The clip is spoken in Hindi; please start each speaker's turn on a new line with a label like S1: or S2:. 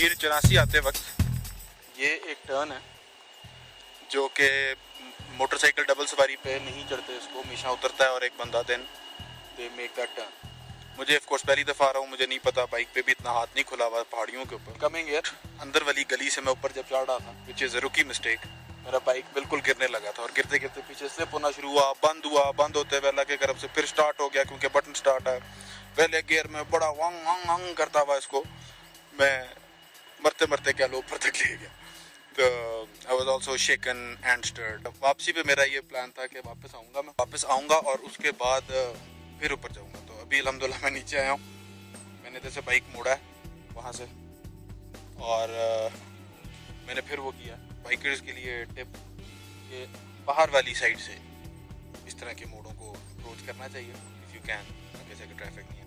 S1: मीर 84 आते वक्त ये एक टर्न है जो कि मोटरसाइकिल डबल सवारी पे नहीं चढ़ते, इसको हमेशा उतरता है और एक बंदा then they make that turn. मुझे ऑफ कोर्स पहली दफ़ा आ रहा हूँ, मुझे नहीं पता, बाइक पे भी इतना हाथ नहीं खुला हुआ पहाड़ियों के ऊपर। कमिंग हियर अंदर वाली गली से मैं ऊपर जब चढ़ रहा था, विच इज़ अ रुकी मिस्टेक, मेरा बाइक बिल्कुल गिरने लगा था और गिरते गिरते पीछे स्लिप होना शुरू हुआ, बंद होते वेला के तरफ से फिर स्टार्ट हो गया क्योंकि बटन स्टार्ट है। पहले गियर में बड़ा वंग वंग वंग करता हुआ इसको मैं मरते मरते क्या लो ऊपर तक ले गया। तो I was also shaken and stirred. वापसी पे मेरा ये प्लान था कि वापस आऊँगा और उसके बाद फिर ऊपर जाऊँगा। तो अभी अल्हम्दुलिल्लाह मैं नीचे आया हूँ, मैंने जैसे बाइक मोड़ा है वहाँ से और मैंने फिर वो किया। बाइकर्स के लिए टिप कि बाहर वाली साइड से इस तरह के मोड़ों को अप्रोच करना चाहिए इफ़ यू कैन, जैसे कि ट्रैफिक नहीं